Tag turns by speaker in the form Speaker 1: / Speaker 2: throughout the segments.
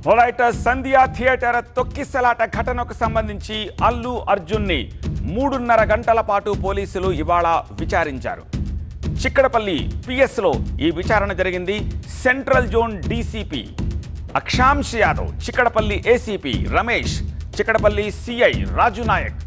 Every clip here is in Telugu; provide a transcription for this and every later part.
Speaker 1: ఓరైట్, సంధ్యా థియేటర్ తొక్కిసలాట ఘటనకు సంబంధించి అల్లు అర్జున్ని 3.5 గంటల పాటు పోలీసులు ఇవాళ విచారించారు. చిక్కడపల్లి పిఎస్లో ఈ విచారణ జరిగింది. Central zone DCP Akshansh Yadav, Chikkadpally ACP Ramesh, Chikkadpally CI Raju Naik,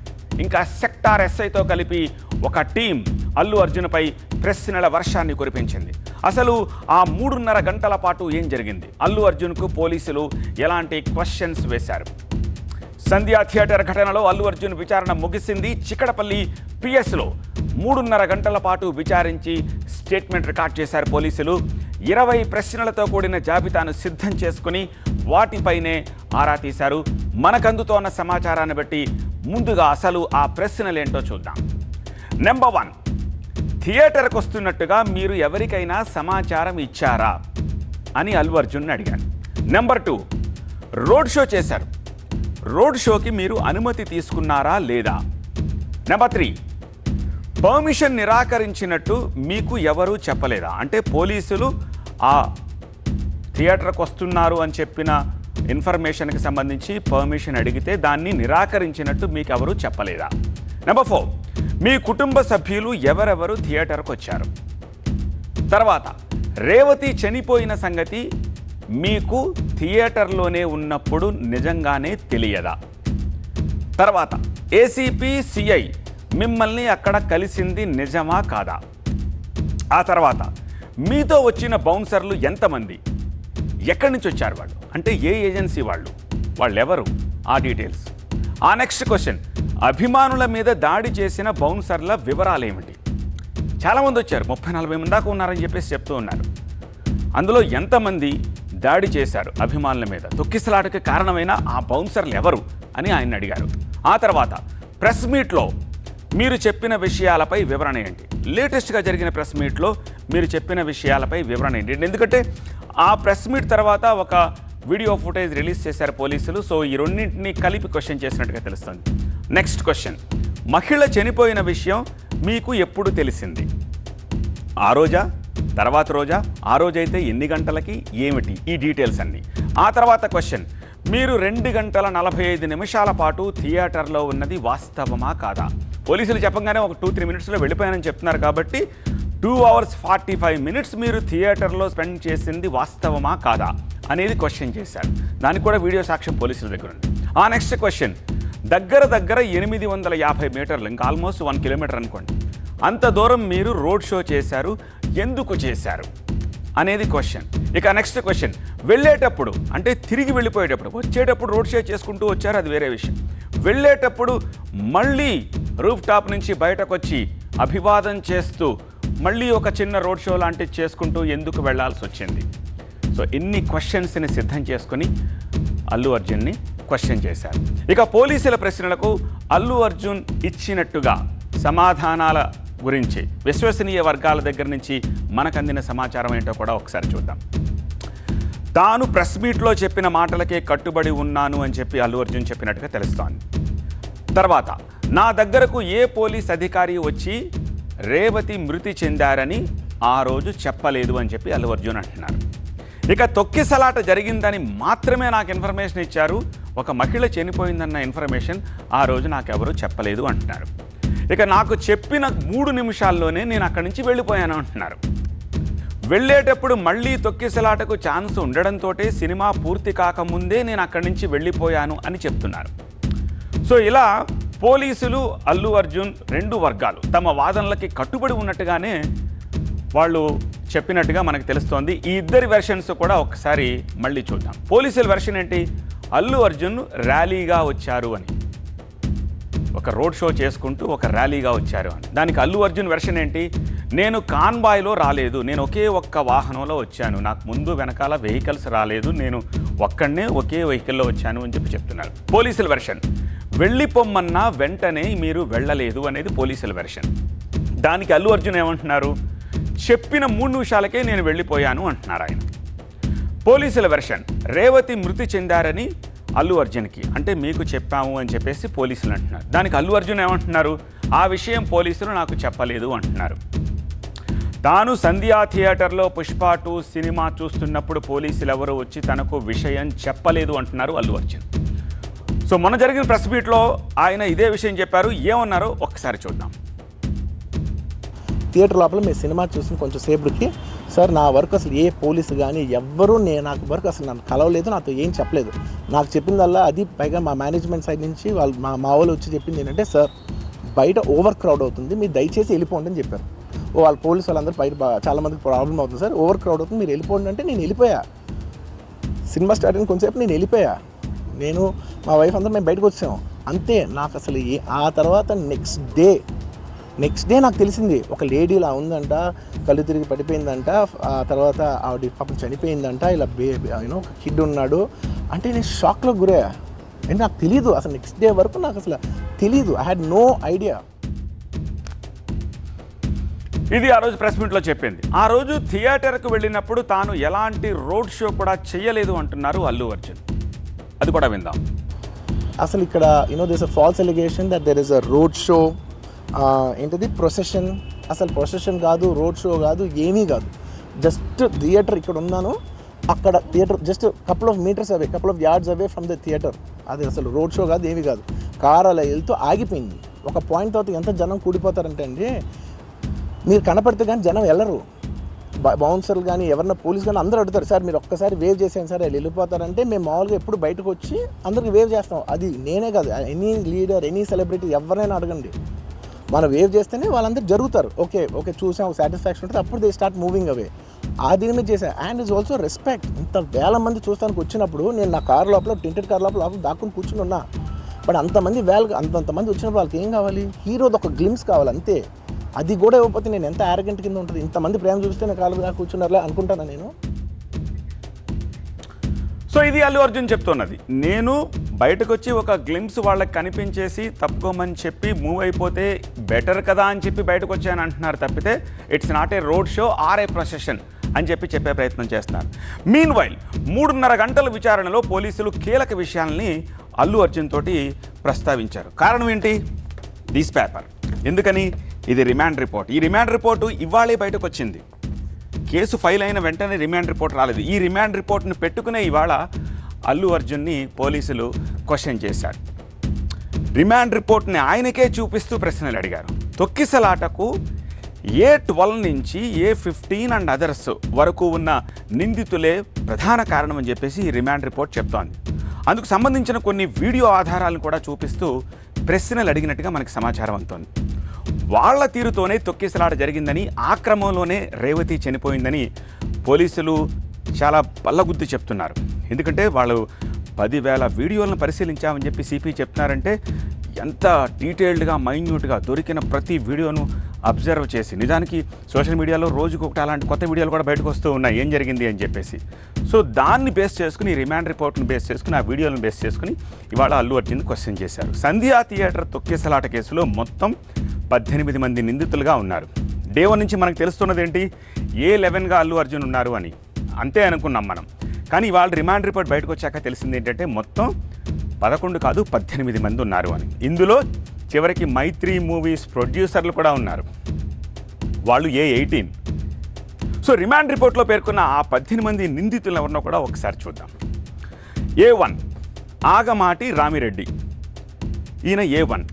Speaker 1: ఇంకా సెక్టార్ ఎస్ఐతో కలిపి ఒక టీం అల్లు అర్జున్పై ప్రశ్నల వర్షాన్ని కురిపించింది. అసలు ఆ 3.5 గంటల పాటు ఏం జరిగింది, అల్లు అర్జున్కు పోలీసులు ఎలాంటి క్వశ్చన్స్ వేశారు? సంధ్యా థియేటర్ ఘటనలో అల్లు అర్జున్ విచారణ ముగిసింది. చిక్కడపల్లి పిఎస్లో 3.5 గంటల పాటు విచారించి స్టేట్మెంట్ రికార్డ్ చేశారు పోలీసులు. 20 ప్రశ్నలతో కూడిన జాబితాను సిద్ధం చేసుకుని వాటిపైనే ఆరా తీశారు. మనకందుతోన్న సమాచారాన్ని బట్టి ముందుగా అసలు ఆ ప్రశ్నలేంటో చూద్దాం. నెంబర్ 1, థియేటర్కి వస్తున్నట్టుగా మీరు ఎవరికైనా సమాచారం ఇచ్చారా అని అల్లు అర్జున్ అడిగారు. నెంబర్ 2, రోడ్ షో చేశారు, రోడ్ షోకి మీరు అనుమతి తీసుకున్నారా లేదా? నెంబర్ 3, పర్మిషన్ నిరాకరించినట్టు మీకు ఎవరూ చెప్పలేదా? అంటే పోలీసులు ఆ థియేటర్కి వస్తున్నారు అని చెప్పిన ఇన్ఫర్మేషన్కి సంబంధించి పర్మిషన్ అడిగితే దాన్ని నిరాకరించినట్టు మీకు ఎవరూ చెప్పలేదా? నెంబర్ 4, మీ కుటుంబ సభ్యులు ఎవరెవరు థియేటర్కి వచ్చారు? తర్వాత, రేవతి చనిపోయిన సంగతి మీకు థియేటర్లోనే ఉన్నప్పుడు నిజంగానే తెలియదా? తర్వాత, ఏసీపీ సిఐ మిమ్మల్ని అక్కడ కలిసింది నిజమా కాదా? ఆ తర్వాత, మీతో వచ్చిన బౌన్సర్లు ఎంతమంది, ఎక్కడి నుంచి వచ్చారు వాళ్ళు, అంటే ఏ ఏజెన్సీ వాళ్ళు ఎవరు, ఆ డీటెయిల్స్. ఆ నెక్స్ట్ క్వశ్చన్, అభిమానుల మీద దాడి చేసిన బౌన్సర్ల వివరాలు ఏమిటి? చాలామంది వచ్చారు, 30-40 మంది దాకా ఉన్నారని చెప్పేసి చెప్తూ ఉన్నారు. అందులో ఎంతమంది దాడి చేశారు అభిమానుల మీద, తొక్కిసలాటకి కారణమైన ఆ బౌన్సర్లు ఎవరు అని ఆయన అడిగారు. ఆ తర్వాత, ప్రెస్ మీట్లో మీరు చెప్పిన విషయాలపై వివరణ ఏంటి? లేటెస్ట్గా జరిగిన ప్రెస్ మీట్లో మీరు చెప్పిన విషయాలపై వివరణ ఏంటి? ఎందుకంటే ఆ ప్రెస్ మీట్ తర్వాత ఒక వీడియో ఫుటేజ్ రిలీజ్ చేశారు పోలీసులు. సో ఈ రెండింటిని కలిపి క్వశ్చన్ చేసినట్టుగా తెలుస్తుంది. నెక్స్ట్ క్వశ్చన్, మహిళ చనిపోయిన విషయం మీకు ఎప్పుడు తెలిసింది? ఆ రోజా, తర్వాత రోజా, ఆ రోజైతే ఎన్ని గంటలకి, ఏమిటి, ఈ డీటెయిల్స్ అన్నీ. ఆ తర్వాత క్వశ్చన్, మీరు 2 గంటల 45 నిమిషాల పాటు థియేటర్లో ఉన్నది వాస్తవమా కాదా? పోలీసులు చెప్పగానే ఒక 2-3 మినిట్స్లో వెళ్ళిపోయానని చెప్తున్నారు కాబట్టి 2 hours 45 minutes మీరు థియేటర్లో స్పెండ్ చేసింది వాస్తవమా కాదా అనేది క్వశ్చన్ చేశారు. దానికి కూడా వీడియో సాక్ష్యం పోలీసుల దగ్గర ఉంది. ఆ నెక్స్ట్ క్వశ్చన్, దగ్గర 850 మీటర్లు, ఇంకా ఆల్మోస్ట్ 1 కిలోమీటర్ అనుకోండి, అంత దూరం మీరు రోడ్ షో చేశారు, ఎందుకు చేశారు అనేది క్వశ్చన్. ఇక నెక్స్ట్ క్వశ్చన్, వెళ్ళేటప్పుడు అంటే తిరిగి వెళ్ళిపోయేటప్పుడు, వచ్చేటప్పుడు రోడ్ షో చేసుకుంటూ వచ్చారు, అది వేరే విషయం. వెళ్ళేటప్పుడు మళ్ళీ రూఫ్ టాప్ నుంచి బయటకు వచ్చి అభివాదం చేస్తూ మళ్ళీ ఒక చిన్న రోడ్ షో లాంటిది చేసుకుంటూ ఎందుకు వెళ్లాల్సి వచ్చింది? సో ఇన్ని క్వశ్చన్స్ని సిద్ధం చేసుకుని అల్లు అర్జున్ని క్వశ్చన్ చేశారు. ఇక పోలీసుల ప్రశ్నలకు అల్లు అర్జున్ ఇచ్చినట్టుగా సమాధానాల గురించి విశ్వసనీయ వర్గాల దగ్గర నుంచి మనకు అందిన సమాచారం ఏంటో కూడా ఒకసారి చూద్దాం. తాను ప్రెస్ మీట్లో చెప్పిన మాటలకే కట్టుబడి ఉన్నాను అని చెప్పి అల్లు అర్జున్ చెప్పినట్టుగా తెలుస్తోంది. తర్వాత, నా దగ్గరకు ఏ పోలీస్ అధికారి వచ్చి రేవతి మృతి చెందారని ఆ రోజు చెప్పలేదు అని చెప్పి అల్లు అర్జున్ అంటున్నారు. ఇక తొక్కిసలాట జరిగిందని మాత్రమే నాకు ఇన్ఫర్మేషన్ ఇచ్చారు, ఒక మహిళ చనిపోయిందన్న ఇన్ఫర్మేషన్ ఆ రోజు నాకెవరూ చెప్పలేదు అంటున్నారు. ఇక నాకు చెప్పిన 3 నిమిషాల్లోనే నేను అక్కడి నుంచి వెళ్ళిపోయాను అంటున్నారు. వెళ్ళేటప్పుడు మళ్ళీ తొక్కిసలాటకు ఛాన్స్ ఉండడంతో సినిమా పూర్తి కాకముందే నేను అక్కడి నుంచి వెళ్ళిపోయాను అని చెప్తున్నారు. సో ఇలా పోలీసులు, అల్లు అర్జున్ 2 వర్గాలు తమ వాదనలకి కట్టుబడి ఉన్నట్టుగానే వాళ్ళు చెప్పినట్టుగా మనకు తెలుస్తోంది. ఈ ఇద్దరి వెర్షన్స్ కూడా ఒకసారి మళ్ళీ చూద్దాం. పోలీసుల వెర్షన్ ఏంటి? అల్లు అర్జున్ ర్యాలీగా వచ్చారు అని, ఒక రోడ్ షో చేసుకుంటూ ఒక ర్యాలీగా వచ్చారు అని. దానికి అల్లు అర్జున్ వెర్షన్ ఏంటి? నేను కాన్వాయ్లో రాలేదు, నేను ఒకే ఒక్క వాహనంలో వచ్చాను, నాకు ముందు వెనకాల వెహికల్స్ రాలేదు, నేను ఒక్కడనే ఒకే వెహికల్లో వచ్చాను అని చెప్పి చెప్తున్నారు. పోలీసుల వెర్షన్, వెళ్ళిపోమ్మన్నా వెంటనే మీరు వెళ్ళలేదు అనేది పోలీసుల వెర్షన్. దానికి అల్లు అర్జున్ ఏమంటున్నారు? చెప్పిన 3 నిమిషాలకే నేను వెళ్ళిపోయాను అంటున్నారు ఆయన. పోలీసుల వెర్షన్, రేవతి మృతి చెందారని అల్లు అర్జున్కి, అంటే మీకు చెప్పాము అని చెప్పేసి పోలీసులు అంటున్నారు. దానికి అల్లు అర్జున్ ఏమంటున్నారు? ఆ విషయం పోలీసులు నాకు చెప్పలేదు అంటున్నారు. తాను సంధ్యా థియేటర్లో పుష్ప 2 సినిమా చూస్తున్నప్పుడు పోలీసులు ఎవరు వచ్చి తనకు విషయం చెప్పలేదు అంటున్నారు అల్లు అర్జున్. సో మొన్న జరిగిన ప్రెస్ మీట్లో ఆయన ఇదే విషయం చెప్పారు. ఏమన్నారో ఒక్కసారి చూద్దాం.
Speaker 2: థియేటర్ లోపల మీ సినిమా చూసిన కొంచెం సేపటికి సార్ నా వర్క్ అసలు ఏ పోలీసు కానీ ఎవ్వరూ నాకు వర్క్ అసలు నన్ను కలవలేదు, నాతో ఏం చెప్పలేదు. నాకు చెప్పిందల్లా అది పైగా మా మేనేజ్మెంట్ సైడ్ నుంచి వాళ్ళు మా వాళ్ళు వచ్చి చెప్పింది ఏంటంటే సార్ బయట ఓవర్ క్రౌడ్ అవుతుంది, మీరు దయచేసి వెళ్ళిపోండి అని చెప్పారు. వాళ్ళ పోలీసు వాళ్ళందరూ బయట చాలామందికి ప్రాబ్లం అవుతుంది సార్, ఓవర్ క్రౌడ్ అవుతుంది, మీరు వెళ్ళిపోండి అంటే నేను వెళ్ళిపోయా. సినిమా స్టార్ట్ అయిన కొంచెంసేపు నేను వెళ్ళిపోయా. నేను మా వైఫ్ అందరూ మేము బయటకు వచ్చాము అంతే. నాకు అసలు ఆ తర్వాత నెక్స్ట్ డే నాకు తెలిసింది ఒక లేడీ ఇలా ఉందంట, కళ్ళు తిరిగి పడిపోయిందంట, ఆ తర్వాత ఆవిడ పాపం చనిపోయిందంట, ఇలా ఒక కిడ్ ఉన్నాడు అంటే నేను షాక్లో గురయ్యా. అంటే నాకు తెలీదు అసలు, నెక్స్ట్ డే వరకు నాకు అసలు తెలీదు. I had no idea.
Speaker 1: ఇది ఆ రోజు ప్రెస్ మీట్లో చెప్పింది. ఆ రోజు థియేటర్కు వెళ్ళినప్పుడు తాను ఎలాంటి రోడ్ షో కూడా చేయలేదు అంటున్నారు అల్లు అర్జున్. అది కూడా విందాం.
Speaker 2: అసలు ఇక్కడ this a false allegation that there is a road show. ఏంటిది ప్రొసెషన్? అసలు ప్రొసెషన్ కాదు, రోడ్ షో కాదు, ఏమీ కాదు. జస్ట్ థియేటర్ ఇక్కడ ఉన్నాను, అక్కడ theatre just couple of metres away, couple of yards away from the theatre. అది అసలు రోడ్ షో కాదు, ఏమీ కాదు. కారు అలా వెళ్తూ ఆగిపోయింది. ఒక పాయింట్ తర్వాత ఎంత జనం కూడిపోతారంటే అండి, మీరు కనపడితే కానీ జనం వెళ్ళరు. బౌన్సర్లు కానీ ఎవరన్నా పోలీస్ కానీ అందరూ అడుగుతారు సార్ మీరు ఒక్కసారి వేవ్ చేసాను సార్ వాళ్ళు వెళ్ళిపోతారంటే మేము మామూలుగా ఎప్పుడు బయటకు వచ్చి అందరికి వేవ్ చేస్తాం. అది నేనే కాదు, ఎనీ లీడర్ ఎనీ సెలబ్రిటీ ఎవరైనా అడగండి, మనం వేవ్ చేస్తేనే వాళ్ళందరూ జరుగుతారు. ఓకే చూసాం, ఒక సాటిస్ఫాక్షన్ ఉంటుంది, అప్పుడు దే స్టార్ట్ మూవింగ్ అవే. ఆ దీని మీద చేశాను. And is also respect. ఇంత వేల మంది చూస్తానికి వచ్చినప్పుడు నేను నా కారు లోపల టెంటెడ్ కార్ లోపల దాక్కుని కూర్చుని ఉన్నా. బట్ అంతమంది అంతమంది వచ్చినప్పుడు వాళ్ళకి ఏం కావాలి? హీరోది ఒక గ్లిమ్స్ కావాలి అంతే. అది కూడా ఇవ్వకపోతే నేను ఎంత యారగెంట్ కింద ఉంటుంది. ఇంతమంది ప్రేమ చూస్తే నా కాలు నాకు కూర్చున్నారులే అనుకుంటాను నేను.
Speaker 1: సో ఇది అల్లు అర్జున్ చెప్తున్నది. నేను బయటకు వచ్చి ఒక గ్లిమ్స్ వాళ్ళకి కనిపించేసి తప్పుకోమని చెప్పి మూవ్ అయిపోతే బెటర్ కదా అని చెప్పి బయటకు వచ్చాను అంటున్నారు తప్పితే it's not a road show or a procession అని చెప్పే ప్రయత్నం చేస్తున్నారు. మీన్ వైల్ 3.5 గంటల విచారణలో పోలీసులు కీలక విషయాల్ని అల్లు అర్జున్ తోటి ప్రస్తావించారు. కారణం ఏంటి? This paper. ఎందుకని? ఇది రిమాండ్ రిపోర్ట్. ఈ రిమాండ్ రిపోర్టు ఇవాళే బయటకు వచ్చింది. కేసు ఫైల్ అయిన వెంటనే రిమాండ్ రిపోర్ట్ రాలేదు. ఈ రిమాండ్ రిపోర్ట్ను పెట్టుకునే ఇవాళ అల్లు అర్జున్ని పోలీసులు క్వశ్చన్ చేశారు. రిమాండ్ రిపోర్ట్ని ఆయనకే చూపిస్తూ ప్రశ్నలు అడిగారు. తొక్కిసలాటకు A12 నుంచి A15 అండ్ అదర్స్ వరకు ఉన్న నిందితులే ప్రధాన కారణం అని చెప్పేసి ఈ రిమాండ్ రిపోర్ట్ చెప్తోంది. అందుకు సంబంధించిన కొన్ని వీడియో ఆధారాలను కూడా చూపిస్తూ ప్రశ్నలు అడిగినట్టుగా మనకి సమాచారం అందుతోంది. వాళ్ల తీరుతోనే తొక్కిసలాట జరిగిందని, ఆ క్రమంలోనే రేవతి చనిపోయిందని పోలీసులు చాలా బల్లగుద్ది చెప్తున్నారు. ఎందుకంటే వాళ్ళు 10,000 వీడియోలను పరిశీలించామని చెప్పి సిపి చెప్తున్నారంటే ఎంత డీటెయిల్డ్గా మైన్యూట్గా దొరికిన ప్రతి వీడియోను అబ్జర్వ్ చేసి, నిజానికి సోషల్ మీడియాలో రోజుకొకటి అలాంటి కొత్త వీడియోలు కూడా బయటకు వస్తూ ఉన్నాయి ఏం జరిగింది అని చెప్పేసి. సో దాన్ని బేస్ చేసుకుని, రిమాండ్ రిపోర్ట్ని బేస్ చేసుకుని, ఆ వీడియోలను బేస్ చేసుకుని ఇవాళ అల్లు అర్జున్ క్వశ్చన్ చేశారు. సంధ్యా థియేటర్ తొక్కిసలాట కేసులో మొత్తం 18 మంది నిందితులుగా ఉన్నారు. డే 1 నుంచి మనకు తెలుస్తున్నది ఏంటి? A11గా అల్లు అర్జున్ ఉన్నారు అని అంతే అనుకున్నాం మనం. కానీ ఇవాళ రిమాండ్ రిపోర్ట్ బయటకు వచ్చాక తెలిసింది ఏంటంటే మొత్తం 11 కాదు 18 మంది ఉన్నారు అని. ఇందులో చివరికి మైత్రి మూవీస్ ప్రొడ్యూసర్లు కూడా ఉన్నారు, వాళ్ళు A18. సో రిమాండ్ రిపోర్ట్లో పేర్కొన్న ఆ 18 మంది నిందితులు ఎవరినో కూడా ఒకసారి చూద్దాం. A1 ఆగమాటి రామిరెడ్డి, ఈయన A1.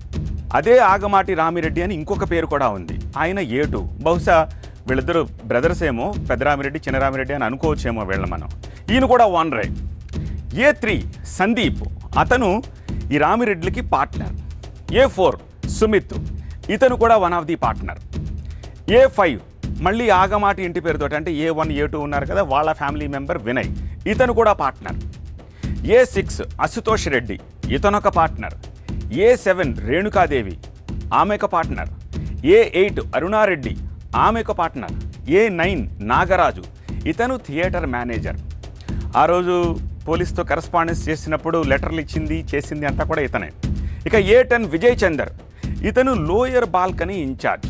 Speaker 1: అదే ఆగమాటి రామిరెడ్డి అని ఇంకొక పేరు కూడా ఉంది, ఆయన A2. బహుశా వీళ్ళిద్దరు బ్రదర్స్ ఏమో, పెద్ద రామిరెడ్డి చిన్న రామిరెడ్డి అని అనుకోవచ్చేమో వీళ్ళ మనం. ఈయన కూడా ఓనరే. A3 సందీప్, అతను ఈ రామిరెడ్డికి పార్ట్నర్. A4 సుమిత్, ఇతను కూడా one of the partner. A5 మళ్ళీ ఆగమాటి ఇంటి పేరుతోటి, అంటే A1 A2 ఉన్నారు కదా, వాళ్ళ ఫ్యామిలీ మెంబర్ వినయ్, ఇతను కూడా పార్ట్నర్. A6 అశుతోష్ రెడ్డి, ఇతనొక పార్ట్నర్. A7 రేణుకాదేవి, ఆమెక పార్ట్నర్. A8 అరుణారెడ్డి, ఆమెక పార్ట్నర్. A9 నాగరాజు, ఇతను థియేటర్ మేనేజర్. ఆ రోజు పోలీస్తో కరస్పాండెన్స్ చేసినప్పుడు లెటర్లు ఇచ్చింది చేసింది అంతా కూడా ఇతనే. ఇక A10 విజయ్ చందర్, ఇతను లోయర్ బాల్కనీ ఇన్ఛార్జ్.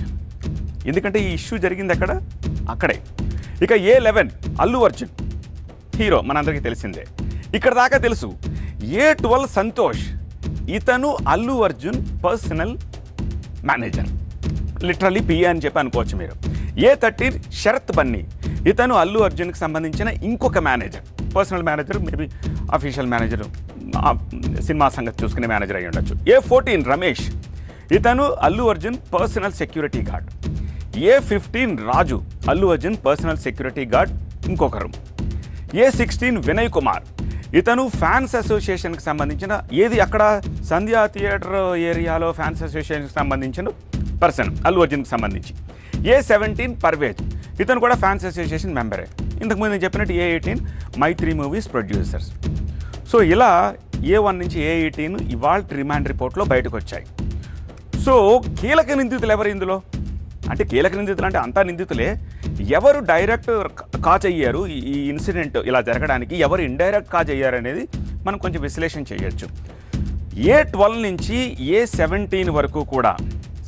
Speaker 1: ఎందుకంటే ఈ ఇష్యూ జరిగింది అక్కడ, అక్కడే. ఇక A11 అల్లు అర్జున్, హీరో, మనందరికీ తెలిసిందే. ఇక్కడ దాకా తెలుసు. A12 సంతోష్, ఇతను Allu Arjun personal manager, literally PA అని చెప్పి అనుకోవచ్చు మీరు. A13 శరత్ బన్నీ, ఇతను అల్లు అర్జున్కి సంబంధించిన ఇంకొక manager, personal manager, maybe official manager, cinema సంగతి చూసుకునే మేనేజర్ అయి ఉండొచ్చు. A14 రమేష్, ఇతను Allu Arjun personal security guard. A15 Raju, Allu Arjun personal security guard ఇంకొకరు. A16 వినయ్ కుమార్, ఇతను ఫ్యాన్స్ అసోసియేషన్కి సంబంధించిన అక్కడ సంధ్యా థియేటర్ ఏరియాలో ఫ్యాన్స్ అసోసియేషన్కి సంబంధించిన పర్సన్ అల్లు అర్జున్కి సంబంధించి. A17 పర్వేజ్, ఇతను కూడా ఫ్యాన్స్ అసోసియేషన్ మెంబరే. ఇంతకుముందు నేను చెప్పినట్టు A18 మైత్రి మూవీస్ ప్రొడ్యూసర్స్. సో ఇలా A1 నుంచి A18 ఇవాళ రిమాండ్ రిపోర్ట్లో బయటకు వచ్చాయి. సో కీలక నిందితులు ఎవరు ఇందులో అంటే, కీలక నిందితులు అంటే అంతా నిందితులే, ఎవరు డైరెక్ట్ కాజ్ అయ్యారు ఈ ఇన్సిడెంట్ ఇలా జరగడానికి, ఎవరు ఇండైరెక్ట్ కాజ్ అయ్యారు అనేది మనం కొంచెం విశ్లేషణ చేయొచ్చు. A12 నుంచి A17 వరకు కూడా,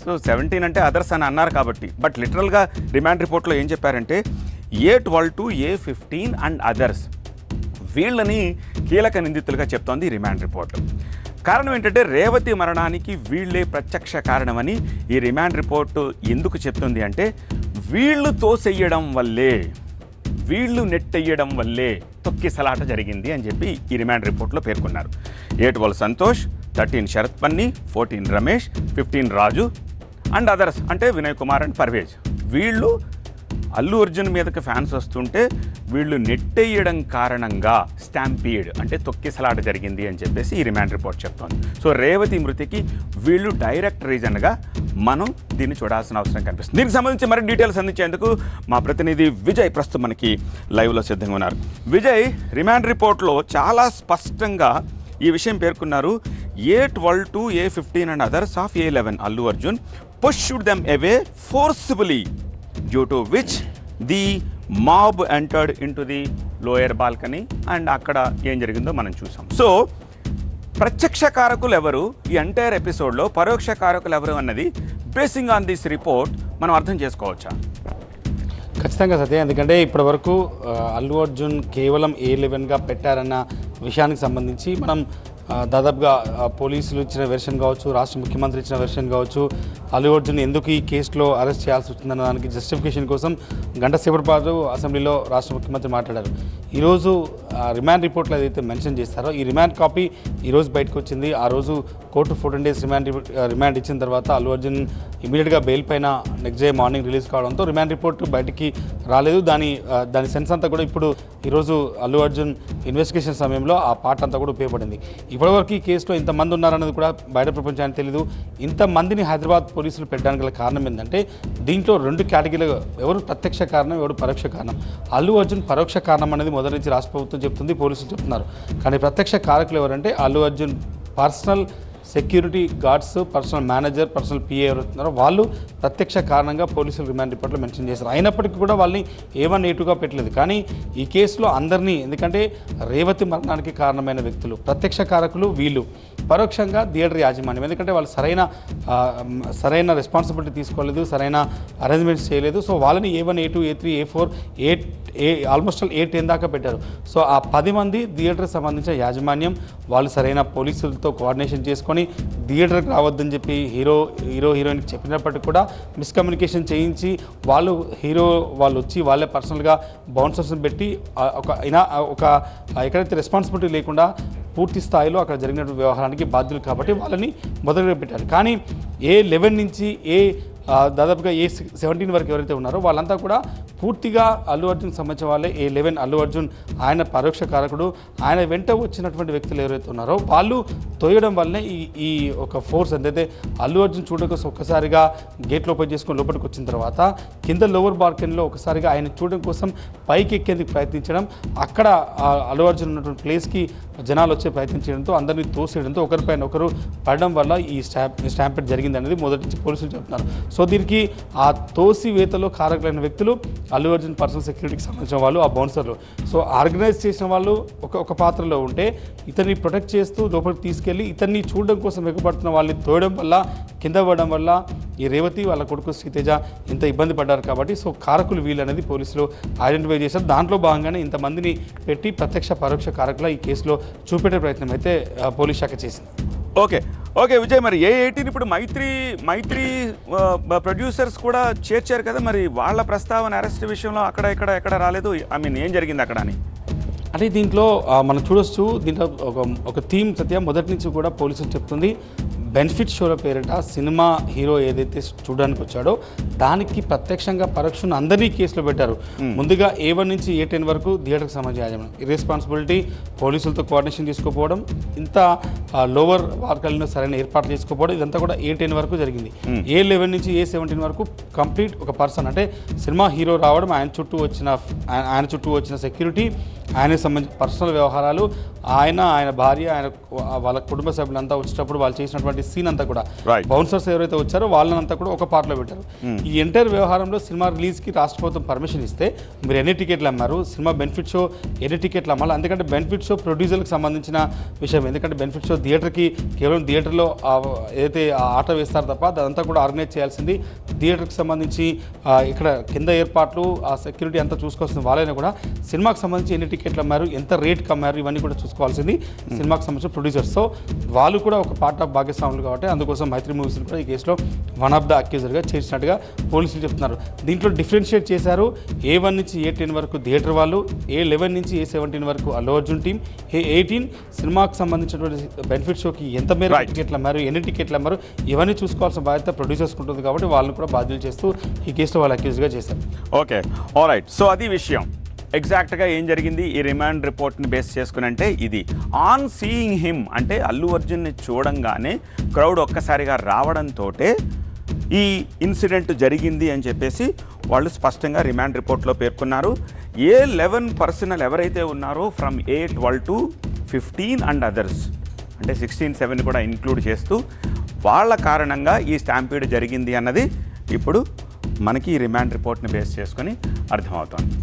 Speaker 1: సో 17 అంటే అదర్స్ అని అన్నారు కాబట్టి, బట్ లిటరల్గా రిమాండ్ రిపోర్ట్లో ఏం చెప్పారంటే A12 to A15 and others, వీళ్ళని కీలక నిందితులుగా చెప్తోంది రిమాండ్ రిపోర్ట్. కారణం ఏంటంటే రేవతి మరణానికి వీళ్ళే ప్రత్యక్ష కారణమని ఈ రిమాండ్ రిపోర్టు ఎందుకు చెప్తుంది అంటే, వీళ్ళు తోసెయ్యడం వల్లే, వీళ్ళు నెట్టెయ్యడం వల్లే తొక్కిసలాట జరిగింది అని చెప్పి ఈ రిమాండ్ రిపోర్ట్లో పేర్కొన్నారు. A12 Santosh, 13 Sharath Bunny, 14 Ramesh, 15 Raju and others అంటే వినయ్ కుమార్ అండ్ పర్వేజ్, వీళ్ళు అల్లు అర్జున్ మీదకి ఫ్యాన్స్ వస్తుంటే వీళ్ళు నెట్టేయడం కారణంగా స్టాంపీడ్ అంటే తొక్కిసలాట జరిగింది అని చెప్పేసి ఈ రిమాండ్ రిపోర్ట్ చెప్తోంది. సో రేవతి మృతికి వీళ్ళు డైరెక్ట్ రీజన్గా మనం దీన్ని చూడాల్సిన అవసరం కనిపిస్తుంది. దీనికి సంబంధించి మరి డీటెయిల్స్ అందించేందుకు మా ప్రతినిధి విజయ్ ప్రస్తుతం మనకి లైవ్లో సిద్ధంగా ఉన్నారు. విజయ్, రిమాండ్ రిపోర్ట్లో చాలా స్పష్టంగా ఈ విషయం పేర్కొన్నారు. A12 to A15 and others of A11 Allu Arjun pushed them away forcibly, due to which the mob entered into the lower balcony and అక్కడ ఏం జరిగిందో మనం చూసాం. సో ప్రత్యక్ష కారకులు ఎవరు ఈ ఎంటైర్ ఎపిసోడ్లో, పరోక్ష కారకులు ఎవరు అన్నది బేసింగ్ ఆన్ దిస్ రిపోర్ట్ మనం అర్థం చేసుకోవచ్చా?
Speaker 3: ఖచ్చితంగా సత్య, ఎందుకంటే ఇప్పటి వరకు అల్లు అర్జున్ కేవలం A11గా పెట్టారన్న విషయానికి సంబంధించి మనం దాదాపుగా పోలీసులు ఇచ్చిన వెర్షన్ కావచ్చు, రాష్ట్ర ముఖ్యమంత్రి ఇచ్చిన వెర్షన్ కావచ్చు, అల్లు అర్జున్ ఎందుకు ఈ కేసులో అరెస్ట్ చేయాల్సి వచ్చిందన్న దానికి జస్టిఫికేషన్ కోసం గంట సేపటి పాటు అసెంబ్లీలో రాష్ట్ర ముఖ్యమంత్రి మాట్లాడారు. ఈరోజు రిమాండ్ రిపోర్ట్లో ఏదైతే మెన్షన్ చేస్తారో ఈ రిమాండ్ కాపీ ఈరోజు బయటకు వచ్చింది. ఆ రోజు కోర్టు 14 days రిమాండ్ ఇచ్చిన తర్వాత అల్లు అర్జున్ ఇమీడియట్గా బెయిల్ పైన నెక్స్ట్ డే మార్నింగ్ రిలీజ్ కావడంతో రిమాండ్ రిపోర్ట్ బయటికి రాలేదు. దాని సెన్స్ అంతా కూడా ఇప్పుడు ఈరోజు అల్లు అర్జున్ ఇన్వెస్టిగేషన్ సమయంలో ఆ పార్ట్ అంతా కూడా ఉపయోగపడింది. ఇప్పటివరకు ఈ కేసులో ఇంతమంది ఉన్నారన్నది కూడా బయట ప్రపంచానికి తెలియదు. ఇంతమందిని హైదరాబాద్ పోలీసులు పెట్టడానికి గల కారణం ఏంటంటే, దీంట్లో 2 కేటగిరీలు, ఎవరు ప్రత్యక్ష కారణం, ఎవరు పరోక్ష కారణం. అల్లు అర్జున్ పరోక్ష కారణం అనేది మొదటి నుంచి రాష్ట్ర ప్రభుత్వం చెప్తుంది, పోలీసులు చెప్తున్నారు. కానీ ప్రత్యక్ష కారకులు ఎవరంటే Allu Arjun personal security guards, personal manager, personal PA ఎవరుతున్నారో వాళ్ళు ప్రత్యక్ష కారణంగా పోలీసులు రిమాండ్ రిపోర్ట్లో మెన్షన్ చేశారు. అయినప్పటికీ కూడా వాళ్ళని A1 A2గా పెట్టలేదు. కానీ ఈ కేసులో అందరినీ, ఎందుకంటే రేవతి మరణానికి కారణమైన వ్యక్తులు ప్రత్యక్ష కారకులు వీళ్ళు, పరోక్షంగా థియేటర్ యాజమాన్యం, ఎందుకంటే వాళ్ళు సరైన రెస్పాన్సిబిలిటీ తీసుకోలేదు, సరైన అరేంజ్మెంట్స్ చేయలేదు. సో వాళ్ళని A1 A2 A3 A4 almost A10 దాకా పెట్టారు. సో ఆ 10 మంది థియేటర్కి సంబంధించిన యాజమాన్యం వాళ్ళు సరైన పోలీసులతో కోఆర్డినేషన్ చేసుకొని థియేటర్కి రావద్దని చెప్పి హీరోయిన్కి చెప్పినప్పటికీ కూడా మిస్కమ్యూనికేషన్ చేయించి వాళ్ళు వచ్చి వాళ్ళే పర్సనల్గా బౌన్సర్స్ని పెట్టి ఎక్కడైతే రెస్పాన్సిబిలిటీ లేకుండా పూర్తి స్థాయిలో అక్కడ జరిగినటువంటి వ్యవహారానికి బాధ్యులు కాబట్టి వాళ్ళని మొదలుగా పెట్టారు. కానీ A11 నుంచి దాదాపుగా A17 వరకు ఎవరైతే ఉన్నారో వాళ్ళంతా కూడా పూర్తిగా అల్లు అర్జున్కి సంబంధించిన వాళ్ళే. A11 అల్లు అర్జున్ ఆయన పరోక్ష కారకుడు, ఆయన వెంట వచ్చినటువంటి వ్యక్తులు ఎవరైతే ఉన్నారో వాళ్ళు తోయడం వల్లనే ఈ ఒక ఫోర్స్ ఎంతైతే అల్లు అర్జున్ చూడడం ఒక్కసారిగా గేట్లు ఓపెన్ చేసుకొని లోపలికి వచ్చిన తర్వాత కింద లోవర్ బాల్కనీలో ఒకసారిగా ఆయన చూడడం కోసం పైకి ఎక్కేందుకు ప్రయత్నించడం, అక్కడ అల్లు అర్జున్ ఉన్నటువంటి ప్లేస్కి జనాలు వచ్చే ప్రయత్నించడంతో అందరినీ తోసేయడంతో ఒకరిపైన ఒకరు పడడం వల్ల ఈ స్టాంపెడ్ జరిగింది అనేది మొదటి నుంచి పోలీసులు చెప్తున్నారు. సో దీనికి ఆ తోసివేతలో కారకులైన వ్యక్తులు అల్లు అర్జున్ పర్సనల్ సెక్యూరిటీకి సంబంధించిన వాళ్ళు, ఆ బౌన్సర్లు. సో ఆర్గనైజ్ చేసిన వాళ్ళు ఒక పాత్రలో ఉంటే ఇతన్ని ప్రొటెక్ట్ చేస్తూ లోపలికి తీసుకెళ్ళి ఇతన్ని చూడడం కోసం వెనుకబడుతున్న వాళ్ళని తోయడం వల్ల, కింద పడడం వల్ల ఈ రేవతి వాళ్ళ కొడుకు శ్రీతేజ ఇంత ఇబ్బంది పడ్డారు. కాబట్టి సో కారకులు వీళ్ళు అనేది పోలీసులు ఐడెంటిఫై చేశారు. దాంట్లో భాగంగానే ఇంతమందిని పెట్టి ప్రత్యక్ష పరోక్ష కారకుల ఈ కేసులో చూపెట్టే ప్రయత్నం అయితే పోలీస్ శాఖ చేసింది.
Speaker 1: ఓకే ఓకే విజయ్, మరి A18 ఇప్పుడు మైత్రి ప్రొడ్యూసర్స్ కూడా చేర్చారు కదా, మరి వాళ్ళ ప్రస్తావన అరెస్ట్ విషయంలో ఎక్కడ రాలేదు? ఐ మీన్ ఏం జరిగింది అక్కడ అని?
Speaker 3: అంటే దీంట్లో మనం చూడొచ్చు, దీంట్లో ఒక థీమ్ సత్య మొదటి నుంచి కూడా పోలీసులు చెప్తుంది, బెనిఫిట్ షోల పేరిట సినిమా హీరో ఏదైతే చూడడానికి వచ్చాడో దానికి ప్రత్యక్షంగా పరోక్షంగా అందరినీ కేసులో పెట్టారు. ముందుగా A1 నుంచి A10 వరకు థియేటర్కి సంబంధించిన యాజమాన్యం, ఇర్రెస్పాన్సిబిలిటీ, పోలీసులతో కోఆర్డినేషన్ చేసుకోకపోవడం, ఇంత లోవర్ వర్గాలను సరైన ఏర్పాట్లు చేసుకోకపోవడం, ఇదంతా కూడా A10 వరకు జరిగింది. A11 నుంచి A17 వరకు కంప్లీట్ ఒక పర్సన్, అంటే సినిమా హీరో రావడం, ఆయన చుట్టూ వచ్చిన సెక్యూరిటీ, ఆయనకు సంబంధించిన పర్సనల్ వ్యవహారాలు, ఆయన భార్య, వాళ్ళ కుటుంబ సభ్యులంతా వచ్చేటప్పుడు వాళ్ళు చేసినటువంటి సీన్ అంతా కూడా, బౌన్సర్స్ ఎవరైతే వచ్చారో వాళ్ళనంతా కూడా ఒక పార్ట్లో పెట్టారు. ఈ ఎంటైర్ వ్యవహారంలో సినిమా రిలీజ్కి రాష్ట్ర ప్రభుత్వం పర్మిషన్ ఇస్తే మీరు ఎన్ని టికెట్లు అమ్మారు, సినిమా బెనిఫిట్ షో ఎన్ని టికెట్లు అమ్మాలి, ఎందుకంటే బెనిఫిట్ షో ప్రొడ్యూసర్కి సంబంధించిన విషయం. ఎందుకంటే బెనిఫిట్ షో థియేటర్కి కేవలం థియేటర్లో ఏదైతే ఆట వేస్తారు తప్ప అదంతా కూడా ఆర్గనైజ్ చేయాల్సింది థియేటర్కి సంబంధించి ఇక్కడ కింద ఏర్పాట్లు, ఆ సెక్యూరిటీ అంతా చూసుకోవాల్సింది వాళ్ళైనా కూడా సినిమాకి సంబంధించి ఎన్ని టికెట్లు అమ్మారు, ఎంత రేట్కి అమ్మారు, ఇవన్నీ కూడా చూసుకోవాల్సింది సినిమాకి సంబంధించిన ప్రొడ్యూసర్స్. సో వాళ్ళు కూడా ఒక పార్ట్ ఆఫ్ భాగస్వాములు కాబట్టి అందుకోసం మైత్రి మూవీస్ కూడా ఈ కేసులో వన్ ఆఫ్ ద అక్యూజర్గా చేసినట్టుగా పోలీసులు చెప్తున్నారు. దీంట్లో డిఫరెన్షియేట్ చేశారు. A1 నుంచి A10 వరకు థియేటర్ వాళ్ళు, A11 నుంచి A17 వరకు అల్లు అర్జున్ టీం, A18 సినిమాకి సంబంధించినటువంటి బెనిఫిట్ షోకి ఎంత మేర టికెట్లు అమ్మారు, ఎన్ని టికెట్లు అమ్మారు, ఇవన్నీ చూసుకోవాల్సిన బాధ్యత ప్రొడ్యూసర్స్ ఉంటుంది కాబట్టి వాళ్ళని కూడా బాధ్యులు చేస్తూ ఈ కేసులో వాళ్ళు అక్యూజ్గా చేశారు.
Speaker 1: Okay, alright. సో అది విషయం. ఎగ్జాక్ట్గా ఏం జరిగింది ఈ రిమాండ్ రిపోర్ట్ని బేస్ చేసుకుని అంటే ఇది ఆన్ సీయింగ్ హిమ్, అంటే అల్లు అర్జున్ని చూడంగానే క్రౌడ్ ఒక్కసారిగా రావడంతో ఈ ఇన్సిడెంట్ జరిగింది అని చెప్పేసి వాళ్ళు స్పష్టంగా రిమాండ్ రిపోర్ట్లో పేర్కొన్నారు. A11 పర్సనల్ ఎవరైతే ఉన్నారో from A12 to 15 and others, అంటే 16-7 కూడా ఇంక్లూడ్ చేస్తూ వాళ్ళ కారణంగా ఈ స్టాంపీడ్ జరిగింది అన్నది ఇప్పుడు మనకి ఈ రిమాండ్ రిపోర్ట్ని బేస్ చేసుకొని అర్థమవుతోంది.